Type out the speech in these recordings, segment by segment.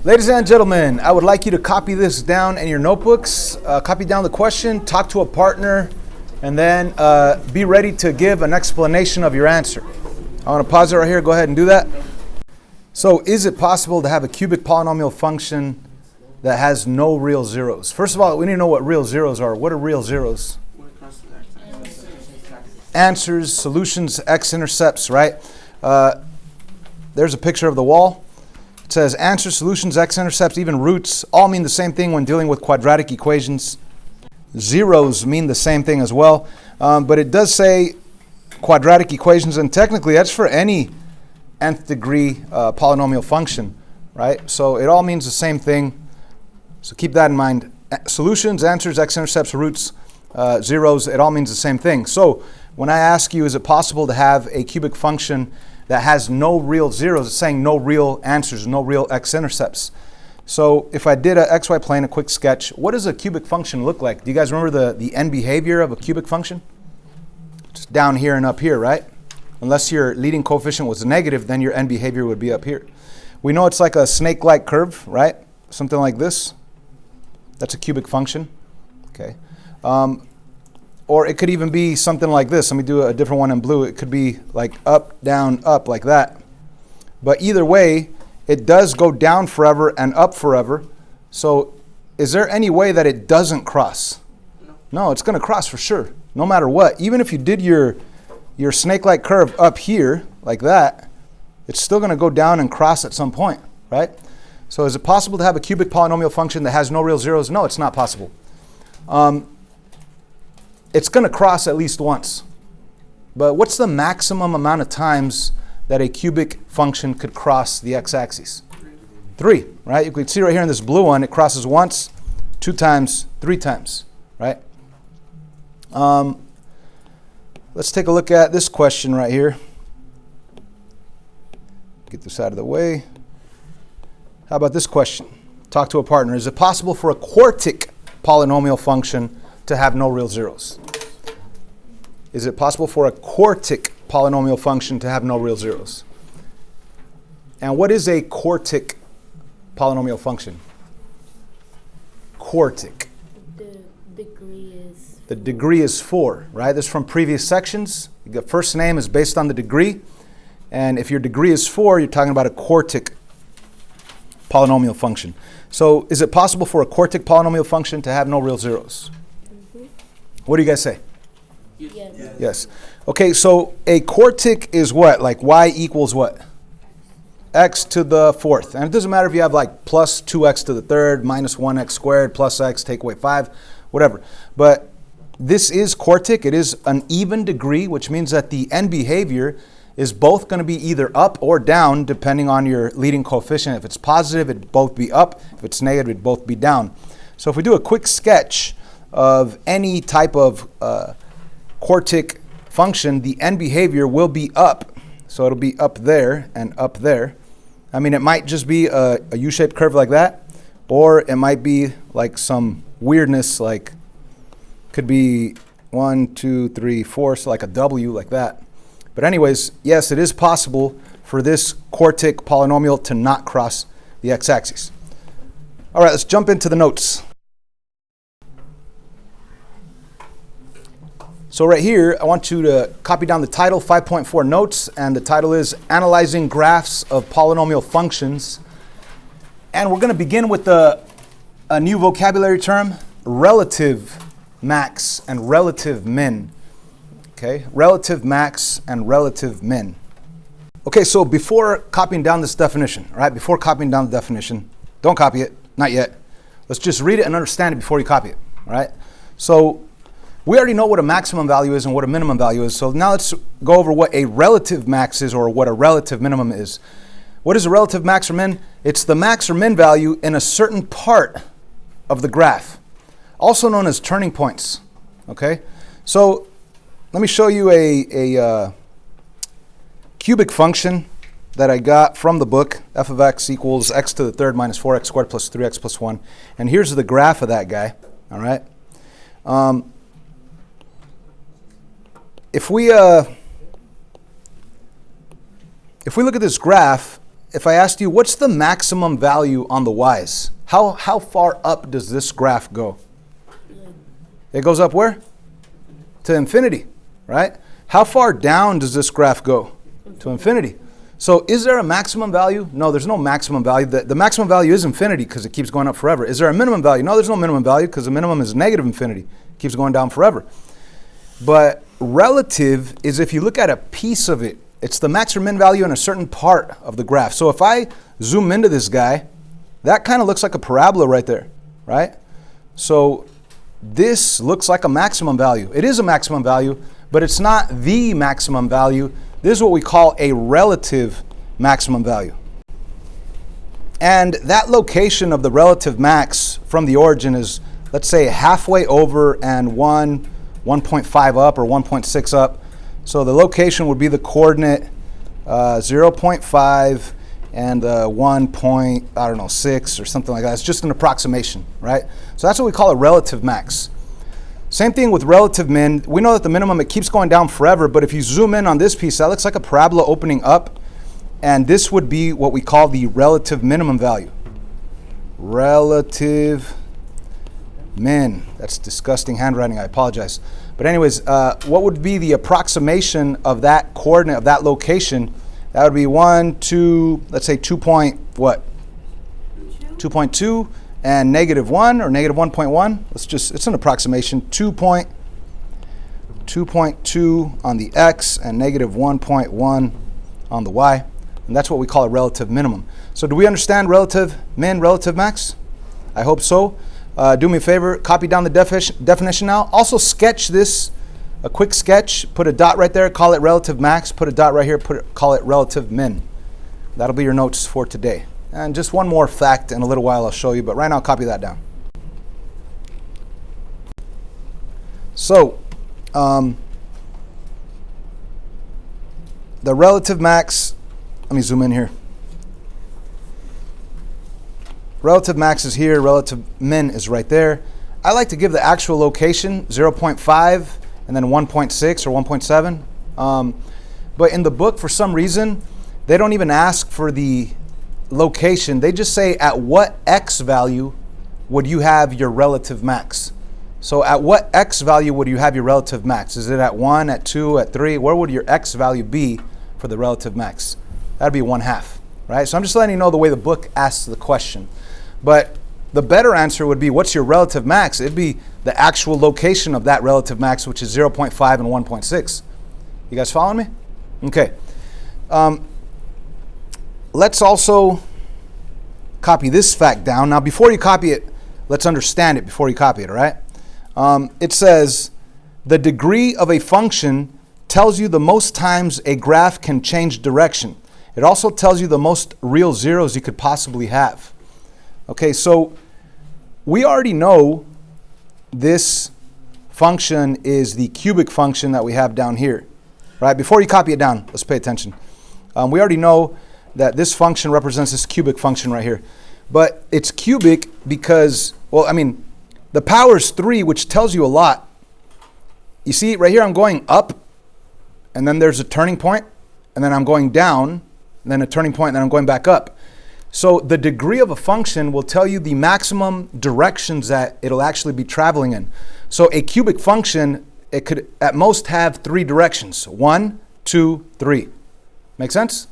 Ladies and gentlemen, I would like you to copy this down in your notebooks, copy down the question, talk to a partner, and then be ready to give an explanation of your answer. I want to pause it right here. Go ahead and do that. So, is it possible to have a cubic polynomial function that has no real zeros? First of all, we need to know what real zeros are. What are real zeros? Answers, solutions, x-intercepts, right? There's a picture of the wall. It says answers, solutions, x-intercepts, even roots all mean the same thing when dealing with quadratic equations. Zeros mean the same thing as well. But it does say quadratic equations, and technically that's for any nth degree polynomial function, right? So it all means the same thing. So keep that in mind. Solutions, answers, x-intercepts, roots, zeros, it all means the same thing. So when I ask you, is it possible to have a cubic function that has no real zeros, it's saying no real answers, no real x-intercepts. So if I did a xy plane, a quick sketch, what does a cubic function look like? Do you guys remember the end behavior of a cubic function? It's down here and up here, right? Unless your leading coefficient was negative, then your end behavior would be up here. We know it's like a snake-like curve, right? Something like this. That's a cubic function, okay? Or it could even be something like this. Let me do a different one in blue. It could be like up, down, up, like that. But either way, it does go down forever and up forever. So is there any way that it doesn't cross? No, it's going to cross for sure, no matter what. Even if you did your snake-like curve up here, like that, it's still going to go down and cross at some point, right? So is it possible to have a cubic polynomial function that has no real zeros? No, it's not possible. It's going to cross at least once. But what's the maximum amount of times that a cubic function could cross the x-axis? 3, right? You can see right here in this blue one, it crosses once, 2 times, 3 times, right? Let's take a look at this question right here. Get this out of the way. How about this question? Talk to a partner. Is it possible for a quartic polynomial function to have no real zeros? Is it possible for a quartic polynomial function to have no real zeros? And what is a quartic polynomial function? Quartic. The degree is 4, right? This is from previous sections. The first name is based on the degree. And if your degree is 4, you're talking about a quartic polynomial function. So is it possible for a quartic polynomial function to have no real zeros? What do you guys say? Yes. Okay, so a quartic is what? Like y equals what? X to the 4th. And it doesn't matter if you have like plus 2x to the 3rd, minus 1x squared, plus x, take away 5, whatever. But this is quartic. It is an even degree, which means that the end behavior is both going to be either up or down depending on your leading coefficient. If it's positive, it'd both be up. If it's negative, it'd both be down. So if we do a quick sketch of any type of quartic function, the end behavior will be up. So it'll be up there and up there. I mean, it might just be a U-shaped curve like that, or it might be like some weirdness, like could be 1, 2, 3, 4, so like a W like that. But anyways, yes, it is possible for this quartic polynomial to not cross the x-axis. All right, let's jump into the notes. So right here, I want you to copy down the title, 5.4 notes, and the title is Analyzing Graphs of Polynomial Functions. And we're going to begin with a new vocabulary term, relative max and relative min. Okay, relative max and relative min. Okay, so before copying down this definition, right, before copying down the definition, don't copy it, not yet. Let's just read it and understand it before you copy it, all right? So we already know what a maximum value is and what a minimum value is. So now let's go over what a relative max is or what a relative minimum is. What is a relative max or min? It's the max or min value in a certain part of the graph, also known as turning points, okay? So let me show you a cubic function that I got from the book, f of x equals x to the 3rd minus 4x squared plus 3x plus 1. And here's the graph of that guy, all right? If we look at this graph, if I asked you, what's the maximum value on the y's? How far up does this graph go? It goes up where? To infinity, right? How far down does this graph go? To infinity. So is there a maximum value? No, there's no maximum value. The maximum value is infinity because it keeps going up forever. Is there a minimum value? No, there's no minimum value because the minimum is negative infinity. It keeps going down forever. But relative is if you look at a piece of it, it's the max or min value in a certain part of the graph. So if I zoom into this guy, that kind of looks like a parabola right there, right? So this looks like a maximum value. It is a maximum value, but it's not the maximum value. This is what we call a relative maximum value. And that location of the relative max from the origin is, let's say, halfway over and 1.5 up or 1.6 up. So the location would be the coordinate 0.5 and 1.6 or something like that. It's just an approximation, right? So that's what we call a relative max. Same thing with relative min. We know that the minimum, it keeps going down forever, but if you zoom in on this piece, that looks like a parabola opening up, and this would be what we call the relative minimum value. Relative min. That's disgusting handwriting, I apologize. But anyways, what would be the approximation of that coordinate, of that location? That would be 1, 2, let's say 2 point what? 2.2 and negative 1 or negative 1.1. It's an approximation. 2.2 on the x and negative 1.1 on the y. And that's what we call a relative minimum. So do we understand relative min, relative max? I hope so. Do me a favor, copy down the definition now. Also sketch this, a quick sketch. Put a dot right there, call it relative max. Put a dot right here, call it relative min. That'll be your notes for today. And just one more fact in a little while I'll show you, but right now copy that down. So, the relative max, let me zoom in here. Relative max is here, relative min is right there. I like to give the actual location 0.5 and then 1.6 or 1.7. But in the book, for some reason, they don't even ask for the location. They just say at what x value would you have your relative max. So at what x value would you have your relative max? Is it at 1, at 2, at 3? Where would your x value be for the relative max? That'd be 1/2, right? So I'm just letting you know the way the book asks the question. But the better answer would be, what's your relative max? It'd be the actual location of that relative max, which is 0.5 and 1.6. You guys following me? Okay. Let's also copy this fact down. Now, before you copy it, let's understand it before you copy it, all right? It says, the degree of a function tells you the most times a graph can change direction. It also tells you the most real zeros you could possibly have. Okay, so we already know this function is the cubic function that we have down here, right? Before you copy it down, let's pay attention. We already know that this function represents this cubic function right here. But it's cubic because, well, I mean, the power is 3, which tells you a lot. You see, right here I'm going up, and then there's a turning point, and then I'm going down, and then a turning point, and then I'm going back up. So the degree of a function will tell you the maximum directions that it'll actually be traveling in. So a cubic function, it could at most have 3 directions. 1, 2, 3. Make sense?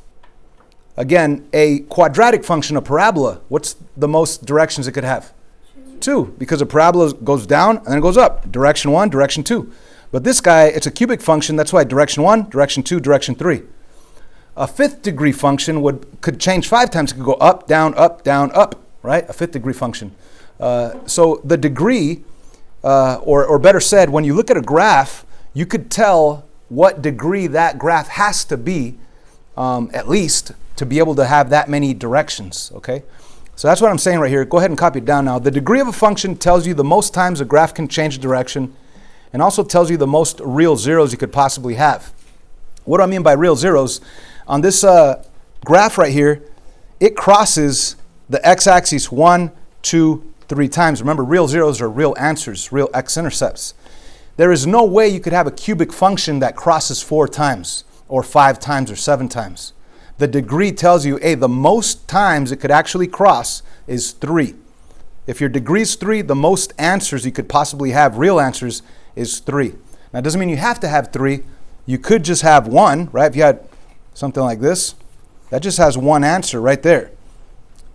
Again, a quadratic function, a parabola, what's the most directions it could have? 2, because a parabola goes down and then it goes up. Direction 1, direction 2. But this guy, it's a cubic function, that's why direction 1, direction 2, direction 3. A 5th degree function could change 5 times. It could go up, down, up, right? A 5th degree function. So the degree, or better said, when you look at a graph, you could tell what degree that graph has to be, at least, to be able to have that many directions, okay? So that's what I'm saying right here. Go ahead and copy it down now. The degree of a function tells you the most times a graph can change direction, and also tells you the most real zeros you could possibly have. What do I mean by real zeros? On this graph right here, it crosses the x-axis 1, 2, 3 times. Remember, real zeros are real answers, real x-intercepts. There is no way you could have a cubic function that crosses 4 times, or 5 times, or 7 times. The degree tells you, hey, the most times it could actually cross is 3. If your degree is 3, the most answers you could possibly have, real answers, is 3. Now, it doesn't mean you have to have 3. You could just have 1, right? If you had something like this, that just has 1 answer right there.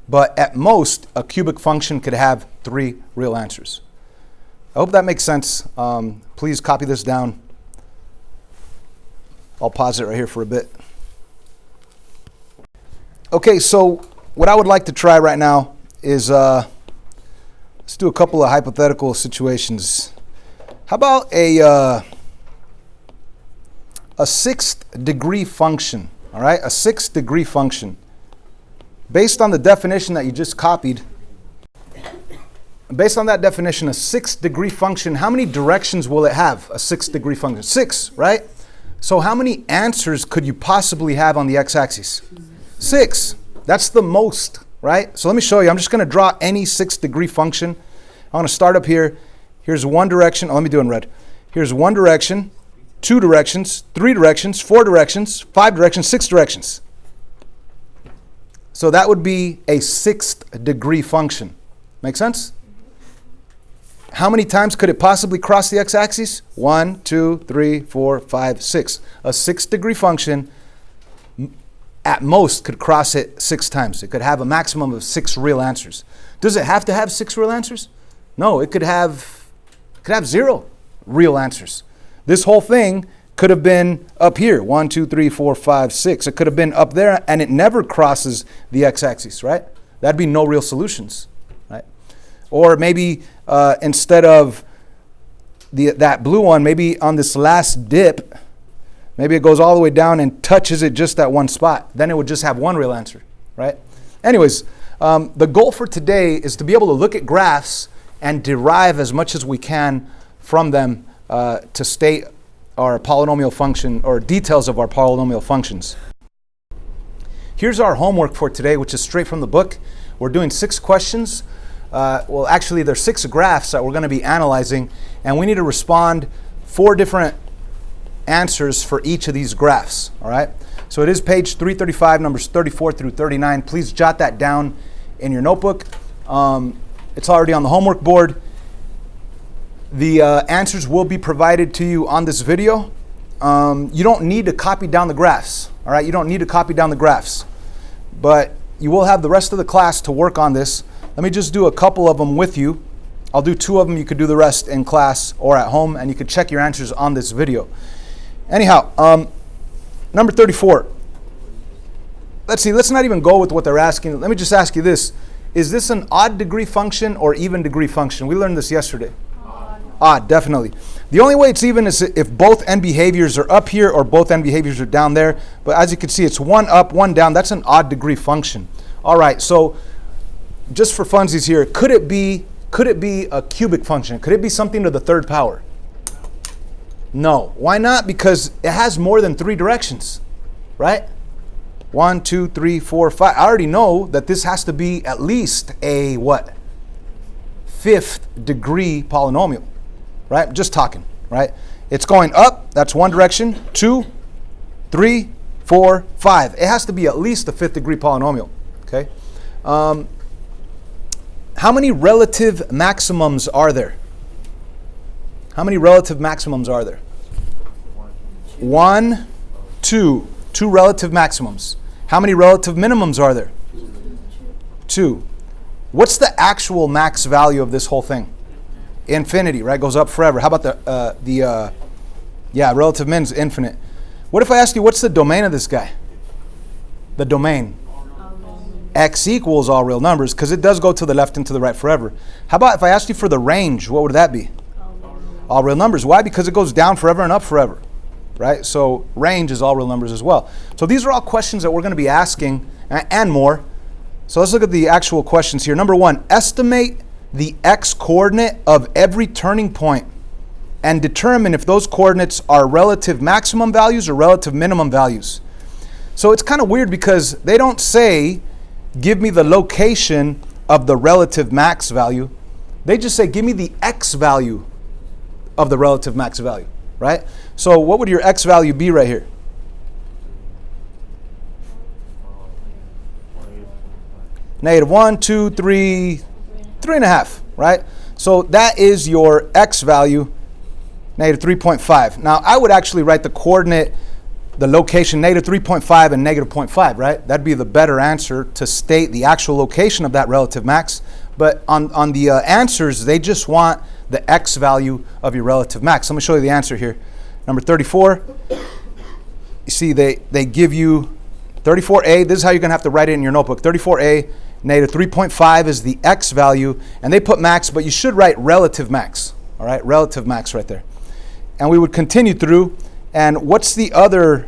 But at most, a cubic function could have 3 real answers. I hope that makes sense. Please copy this down. I'll pause it right here for a bit. Okay, so what I would like to try right now is let's do a couple of hypothetical situations. How about a 6th degree function, all right? A 6th degree function. Based on the definition that you just copied, based on that definition, a 6th degree function, how many directions will it have, a 6th degree function? 6, right? So how many answers could you possibly have on the x-axis? 6. That's the most, right? So let me show you. I'm just going to draw any 6th degree function. I want to start up here. Here's one direction. Oh, let me do it in red. Here's one direction, 2 directions, 3 directions, 4 directions, 5 directions, 6 directions. So that would be a 6th degree function. Make sense? How many times could it possibly cross the x-axis? 1, 2, 3, 4, 5, 6. A 6th degree function at most could cross it 6 times. It could have a maximum of 6 real answers. Does it have to have 6 real answers? No, it could have 0 real answers. This whole thing could have been up here, 1, 2, 3, 4, 5, 6. It could have been up there, and it never crosses the x-axis, right? That'd be no real solutions, right? Or maybe instead of that blue one, maybe on this last dip, maybe it goes all the way down and touches it just at one spot. Then it would just have 1 real answer, right? Anyways, the goal for today is to be able to look at graphs and derive as much as we can from them to state our polynomial function or details of our polynomial functions. Here's our homework for today, which is straight from the book. We're doing 6 questions. Well, actually, there's 6 graphs that we're going to be analyzing, and we need to respond 4 different answers for each of these graphs, all right? So it is page 335, numbers 34 through 39. Please jot that down in your notebook. It's already on the homework board. The answers will be provided to you on this video. You don't need to copy down the graphs, all right? You don't need to copy down the graphs, but you will have the rest of the class to work on this. Let me just do a couple of them with you. I'll do 2 of them. You could do the rest in class or at home, and you could check your answers on this video. Anyhow, number 34. Let's see, let's not even go with what they're asking. Let me just ask you this. Is this an odd degree function or even degree function? We learned this yesterday. Odd, definitely. The only way it's even is if both end behaviors are up here or both end behaviors are down there. But as you can see, it's 1 up, 1 down. That's an odd degree function. All right, so just for funsies here, could it be a cubic function? Could it be something to the 3rd power? No. Why not? Because it has more than 3 directions, right? 1, 2, 3, 4, 5. I already know that this has to be at least a what? 5th degree polynomial, right? Just talking, right? It's going up. That's 1 direction. 2, 3, 4, 5. It has to be at least a 5th degree polynomial, okay? How many relative maximums are there? How many relative maximums are there? 1, 2. 2 relative maximums. How many relative minimums are there? 2. What's the actual max value of this whole thing? Infinity, right? Goes up forever. How about the relative min's infinite. What if I ask you, what's the domain of this guy? The domain. X equals all real numbers, because it does go to the left and to the right forever. How about if I asked you for the range, what would that be? All real numbers. Why? Because it goes down forever and up forever, right? So range is all real numbers as well. So these are all questions that we're going to be asking and more. So let's look at the actual questions here. Number 1, estimate the x coordinate of every turning point and determine if those coordinates are relative maximum values or relative minimum values. So it's kind of weird because they don't say, give me the location of the relative max value. They just say, give me the x value of the relative max value, right? So what would your x value be right here? Negative 1, 2, 3, 3.5, right? So that is your x value, negative 3.5. Now, I would actually write the coordinate, the location, negative 3.5 and negative 0.5, right? That'd be the better answer to state the actual location of that relative max. But on the answers, they just want the x value of your relative max. Let me show you the answer here. Number 34, you see they give you 34a. This is how you're going to have to write it in your notebook. 34a, negative 3.5 is the x value. And they put max, but you should write relative max. All right, relative max right there. And we would continue through. And what's the other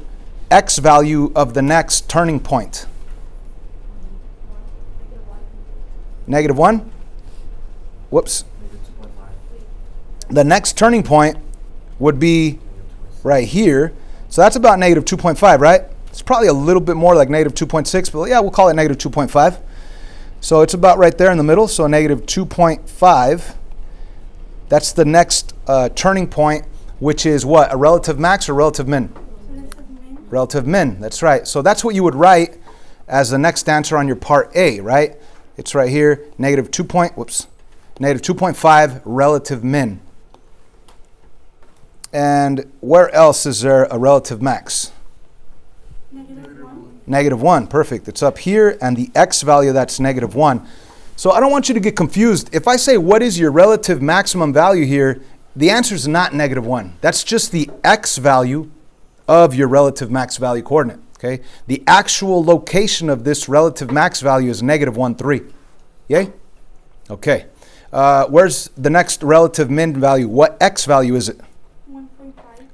x value of the next turning point? Negative 1? Whoops. The next turning point would be right here. So that's about negative 2.5, right? It's probably a little bit more like negative 2.6, but yeah, we'll call it negative 2.5. So it's about right there in the middle, so negative 2.5. That's the next turning point, which is what? A relative max or relative min? Relative min, that's right. So that's what you would write as the next answer on your part A, right? It's right here, negative 2.5 relative min. And where else is there a relative max? Negative 1, perfect. It's up here, and the x value, that's negative 1. So I don't want you to get confused. If I say, what is your relative maximum value here, the answer is not negative 1. That's just the x value of your relative max value coordinate, okay? The actual location of this relative max value is negative 1, 3. Yay? Okay. Where's the next relative min value? What x value is it?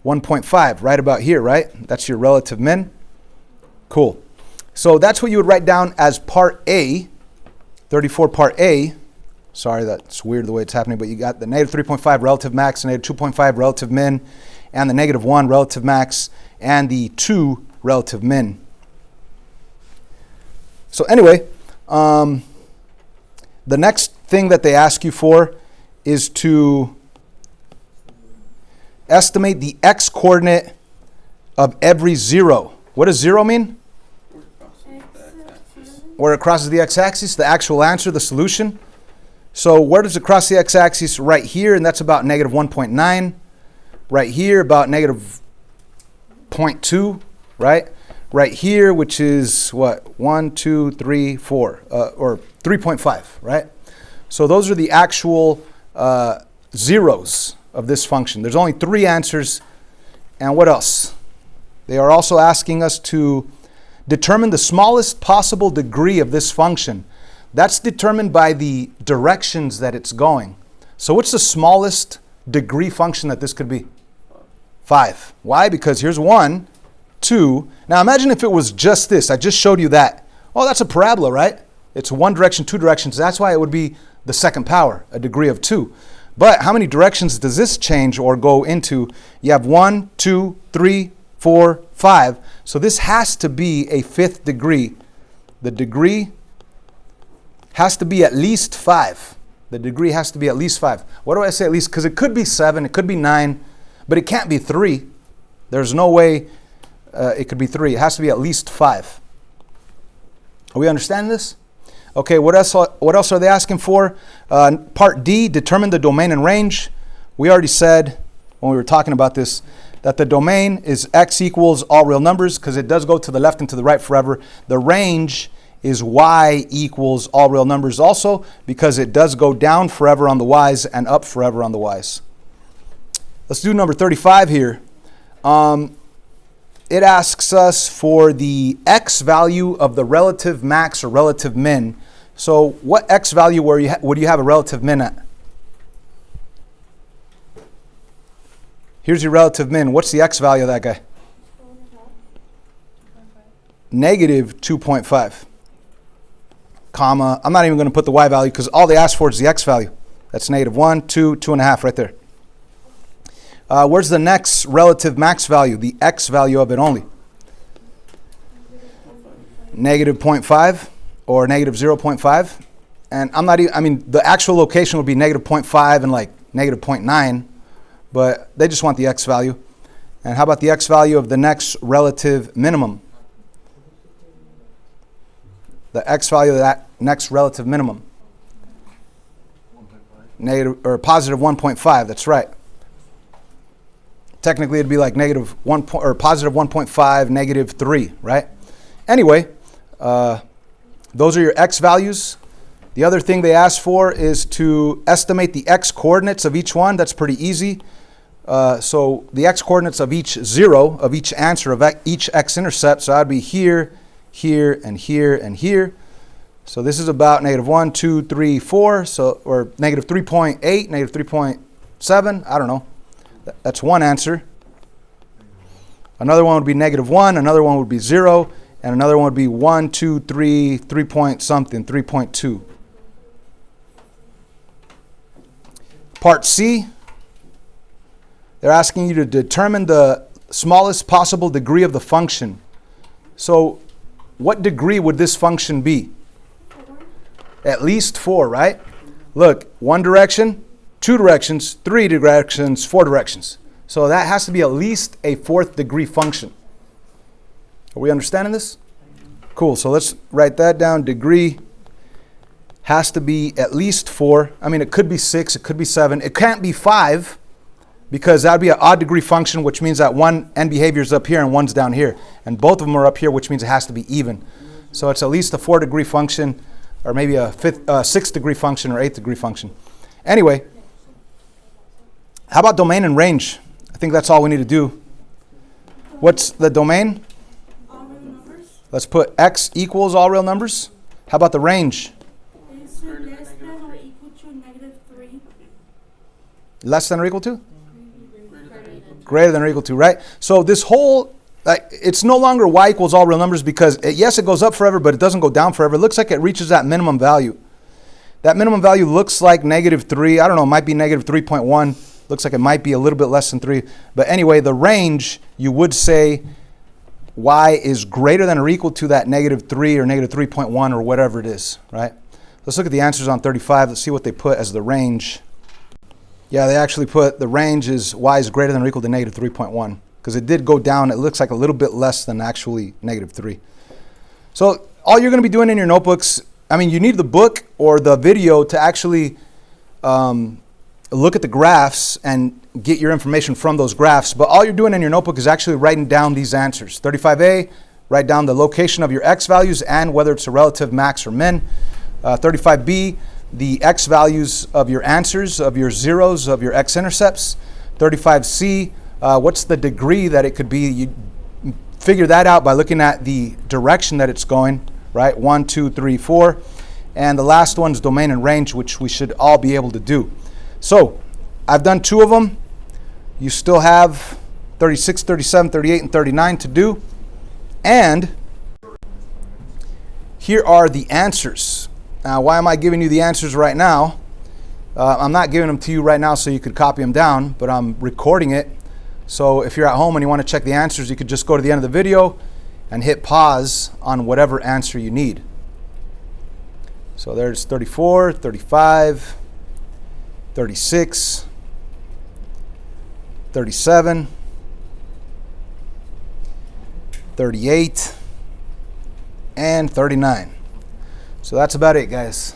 1.5, right about here, right? That's your relative min. Cool. So that's what you would write down as part A, 34 part A. Sorry, that's weird the way it's happening, but you got the negative 3.5 relative max, negative 2.5 relative min, and the negative 1 relative max, and the 2 relative min. So anyway, the next thing that they ask you for is to estimate the x-coordinate of every zero. What does 0 mean? Where it crosses the x-axis, the actual answer, the solution. So where does it cross the x-axis? Right here, and that's about negative 1.9. Right here, about negative 0.2, right? Right here, which is what? 1, 2, 3, 4, or 3.5, right? So those are the actual zeros of this function. There's only 3 answers. And what else? They are also asking us to determine the smallest possible degree of this function. That's determined by the directions that it's going. So what's the smallest degree function that this could be? 5. Why? Because here's 1, 2. Now imagine if it was just this. I just showed you that. Oh, that's a parabola, right? It's 1 direction, 2 directions. That's why it would be the second power, a degree of 2. But how many directions does this change or go into? You have 1, 2, 3, 4, 5. So this has to be a 5th degree. The degree has to be at least 5. The degree has to be at least 5. What do I say at least? Because it could be 7, it could be 9, but it can't be 3. There's no way it could be 3. It has to be at least 5. Are we understanding this? Okay, what else are they asking for? Part D, determine the domain and range. We already said when we were talking about this that the domain is x equals all real numbers because it does go to the left and to the right forever. The range is y equals all real numbers also because it does go down forever on the y's and up forever on the y's. Let's do number 35 here. It asks us for the x value of the relative max or relative min. So what x value would you have a relative min at? Here's your relative min. What's the x value of that guy? Negative 2.5. Comma. I'm not even going to put the y value because all they ask for is the x value. That's negative 1, 2, 2.5 right there. Where's the next relative max value? The x value of it only. Negative 0.5 or negative 0.5. And I'm not even, I mean, the actual location would be negative 0.5 and like negative 0.9. But they just want the x value. And how about the x value of the next relative minimum? The x value of that next relative minimum? Negative or positive 1.5. That's right. Technically, it'd be like negative 1 or positive 1.5, negative 3, right? Anyway, those are your x values. The other thing they ask for is to estimate the x coordinates of each one. That's pretty easy. So the x coordinates of each zero, of each answer, of each x-intercept, so that would be here, here, and here, and here. So this is about negative 1, 2, 3, 4, so, or negative 3.8, negative 3.7, I don't know. That's one answer. Another one would be negative 1, another one would be 0, and another one would be 1, 2, 3, 3 point something, 3.2. Part C, they're asking you to determine the smallest possible degree of the function. So what degree would this function be? 4. At least 4, right? Look, 1 direction, 2 directions, 3 directions, 4 directions. So that has to be at least a 4th degree function. Are we understanding this? Cool, so let's write that down. Degree has to be at least 4. I mean, it could be 6, it could be 7. It can't be 5 because that would be an odd degree function, which means that one end behavior is up here and one's down here. And both of them are up here, which means it has to be even. So it's at least a 4 degree function, or maybe a 6th degree function or 8th degree function. Anyway, how about domain and range? I think that's all we need to do. What's the domain? All real numbers. Let's put x equals all real numbers. How about the range? Is it less than or equal to negative 3? Less than or equal to? Greater than or equal to, right? So this whole, it's no longer y equals all real numbers because, yes, it goes up forever, but it doesn't go down forever. It looks like it reaches that minimum value. That minimum value looks like negative 3. I don't know, it might be negative 3.1. Looks like it might be a little bit less than 3. But anyway, the range, you would say y is greater than or equal to that negative 3 or negative 3.1 or whatever it is, right? Let's look at the answers on 35. Let's see what they put as the range. Yeah, they actually put the range is y is greater than or equal to negative 3.1 because it did go down. It looks like a little bit less than actually negative 3. So all you're going to be doing in your notebooks, I mean, you need the book or the video to actually look at the graphs and get your information from those graphs. But all you're doing in your notebook is actually writing down these answers. 35A, write down the location of your x values and whether it's a relative max or min. 35B, the x values of your answers, of your zeros, of your x-intercepts. 35C, what's the degree that it could be? You figure that out by looking at the direction that it's going, right? 1, 2, 3, 4. And the last one's domain and range, which we should all be able to do. So I've done 2 of them. You still have 36, 37, 38, and 39 to do. And here are the answers. Now, why am I giving you the answers right now? I'm not giving them to you right now so you could copy them down, but I'm recording it. So if you're at home and you want to check the answers, you could just go to the end of the video and hit pause on whatever answer you need. So there's 34, 35, 36, 37, 38, and 39. So that's about it, guys.